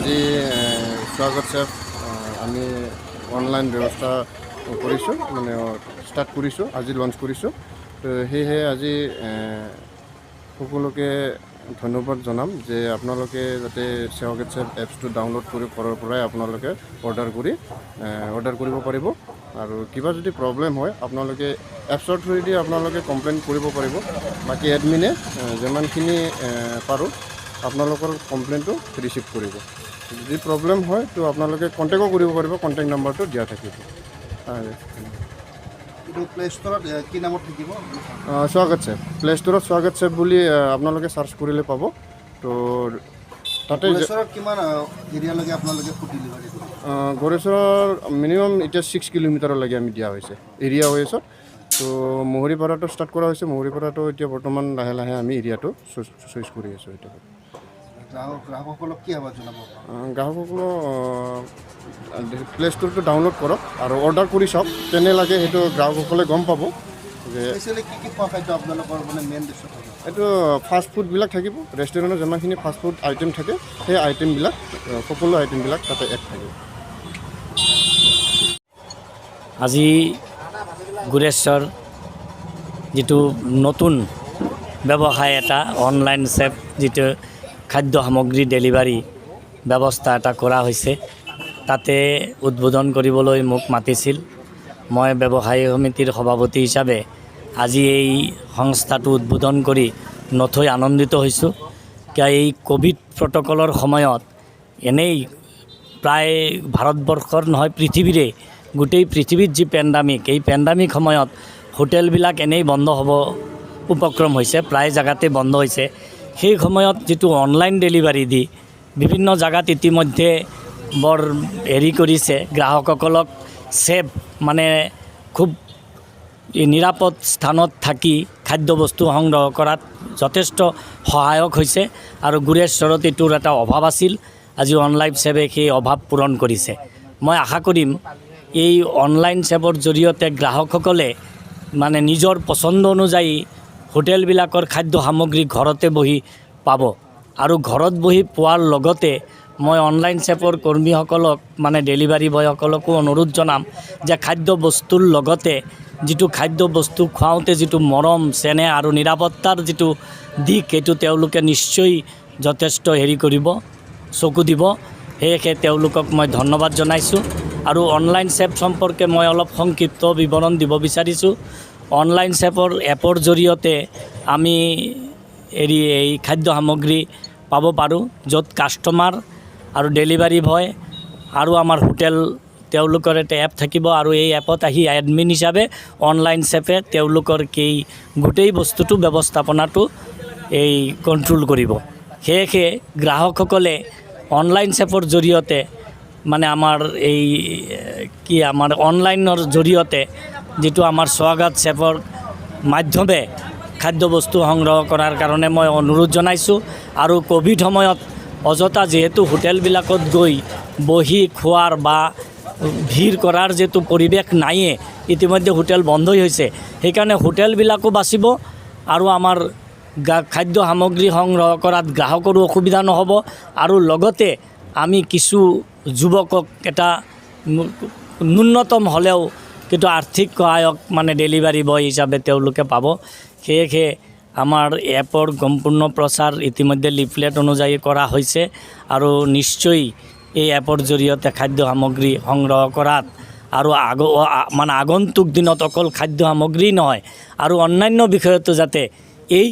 আজি স্বাগত চেফ আমি অনলাইন ব্যৱস্থা কৰিছোঁ মানে ষ্টাৰ্ট কৰিছোঁ আজি লঞ্চ কৰিছোঁ তো সেয়েহে আজি সকলোকে ধন্যবাদ জনাম যে আপোনালোকে যাতে স্বাগত চেফ এপছটো ডাউনলোড কৰি ঘৰৰ পৰাই আপোনালোকে অৰ্ডাৰ কৰিব পাৰিব আৰু কিবা যদি প্ৰব্লেম হয় আপোনালোকে এপছৰ থ্ৰুৱেদি আপোনালোকে কমপ্লেইন কৰিব পাৰিব বাকী এডমিনে যিমানখিনি পাৰোঁ আপোনালোকৰ কমপ্লেইনটো ৰিচিভ কৰিব যদি প্ৰব্লেম হয় তো আপোনালোকে কণ্টেক্টো কৰিব পাৰিব কণ্টেক্ট নাম্বাৰটো দিয়া থাকিব প্লে ষ্টৰত কি নামত থাকিব স্বাগত চেফ প্লে ষ্টৰত স্বাগত চেফ বুলি আপোনালোকে চাৰ্চ কৰিলে পাব তো তাতে কিমান এৰিয়ালৈকে আপোনালোকে ফুড ডেলিভাৰী কৰিব গড়েশ্বৰৰ মিনিমাম এতিয়া 6 কিলোমিটাৰলৈকে আমি দিয়া হৈছে এৰিয়া হৈ আছে তো মহৰীপাৰাটো ষ্টাৰ্ট কৰা হৈছে মহৰীপাৰাটো এতিয়া বৰ্তমান লাহে লাহে আমি এৰিয়াটো চইচ কৰি আছোঁ এতিয়া গ্ৰাহকসকলক কি আহ্বান জনাব গ্ৰাহকসকলক প্লে ষ্টৰটো ডাউনলোড কৰক আৰু অৰ্ডাৰ কৰি চাওক কেনে লাগে সেইটো গ্ৰাহকসকলে গম পাব যে কি কি খোৱা খাদ্য আপোনালোকৰ মানে মেইন ডিছ থাকে এইটো ফাষ্ট ফুডবিলাক থাকিব ৰেষ্টুৰেণ্টত যিমানখিনি ফাষ্ট ফুড আইটেম থাকে সেই আইটেমবিলাক সকলো আইটেমবিলাক তাতে এড থাকিব আজি গুৰেশ্বৰ যিটো নতুন ব্যৱসায় এটা অনলাইন চেফ যিটো খাদ্য সামগ্ৰী ডেলিভাৰী ব্যৱস্থা এটা কৰা হৈছে তাতে উদ্বোধন কৰিবলৈ মোক মাতিছিল মই ব্যৱসায়ী সমিতিৰ সভাপতি হিচাপে আজি এই সংস্থাটো উদ্বোধন কৰি নথৈ আনন্দিত হৈছোঁ কিয় এই কোভিড প্ৰট'কলৰ সময়ত এনেই প্ৰায় ভাৰতবৰ্ষৰ নহয় পৃথিৱীৰে গোটেই পৃথিৱীত যি পেণ্ডামিক এই পেণ্ডামিক সময়ত হোটেলবিলাক এনেই বন্ধ হ'ব উপক্ৰম হৈছে প্ৰায় জেগাতে বন্ধ হৈছে সেই সময়ত যিটো অনলাইন ডেলিভাৰী দি বিভিন্ন জেগাত ইতিমধ্যে বৰ হেৰি কৰিছে গ্ৰাহকসকলক ছেফ মানে খুব নিৰাপদ স্থানত থাকি খাদ্যবস্তু সংগ্ৰহ কৰাত যথেষ্ট সহায়ক হৈছে আৰু গুৰেশ্বৰত এইটোৰ এটা অভাৱ আছিল আজি অনলাইন ছেফে সেই অভাৱ পূৰণ কৰিছে মই আশা কৰিম এই অনলাইন ছেফৰ জৰিয়তে গ্ৰাহকসকলে মানে নিজৰ পচন্দ অনুযায়ী হোটেলবিলাকৰ খাদ্য সামগ্ৰী ঘৰতে বহি পাব আৰু ঘৰত বহি পোৱাৰ লগতে মই অনলাইন ছেফৰ কৰ্মীসকলক মানে ডেলিভাৰী বয়সকলকো অনুৰোধ জনাম যে খাদ্য বস্তুৰ লগতে যিটো খাদ্য বস্তু খুৱাওঁতে যিটো মৰম চেনেহ আৰু নিৰাপত্তাৰ যিটো দিশ সেইটো তেওঁলোকে নিশ্চয় যথেষ্ট হেৰি কৰিব চকু দিব সেয়েহে তেওঁলোকক মই ধন্যবাদ জনাইছোঁ আৰু অনলাইন ছেফ সম্পৰ্কে মই অলপ সংক্ষিপ্ত বিৱৰণ দিব বিচাৰিছোঁ অনলাইন ছেফৰ এপৰ জৰিয়তে আমি এই খাদ্য সামগ্ৰী পাব পাৰোঁ য'ত কাষ্টমাৰ আৰু ডেলিভাৰী বয় আৰু আমাৰ হোটেল তেওঁলোকৰ এটা এপ থাকিব আৰু এই এপত আহি এডমিন হিচাপে অনলাইন ছেফে তেওঁলোকৰ গোটেই বস্তুটো ব্যৱস্থাপনাটো এই কণ্ট্ৰল কৰিব সেয়েহে গ্ৰাহকসকলে অনলাইন ছেফৰ জৰিয়তে মানে আমাৰ আমাৰ অনলাইনৰ জৰিয়তে যিটো আমাৰ স্বাগত ছেফৰ মাধ্যমে খাদ্যবস্তু সংগ্ৰহ কৰাৰ কাৰণে মই অনুৰোধ জনাইছোঁ আৰু কোভিড সময়ত অযথা যিহেতু হোটেলবিলাকত গৈ বহি খোৱাৰ বা ভিৰ কৰাৰ যিটো পৰিৱেশ নাইয়ে ইতিমধ্যে হোটেল বন্ধই হৈছে সেইকাৰণে হোটেলবিলাকো বাচিব আৰু আমাৰ খাদ্য সামগ্ৰী সংগ্ৰহ কৰাত গ্ৰাহকৰো অসুবিধা নহ'ব আৰু লগতে আমি কিছু যুৱকক এটা ন্যূনতম হ'লেও কিন্তু আৰ্থিক সহায়ক মানে ডেলিভাৰী বয় হিচাপে তেওঁলোকে পাব সেয়েহে আমাৰ এপৰ সম্পূৰ্ণ প্ৰচাৰ ইতিমধ্যে লিফলেট অনুযায়ী কৰা হৈছে আৰু নিশ্চয় এই এপৰ জৰিয়তে খাদ্য সামগ্ৰী সংগ্ৰহ কৰাত আৰু আগন্তুক দিনত অকল খাদ্য সামগ্ৰী নহয় আৰু অন্যান্য বিষয়তো যাতে এই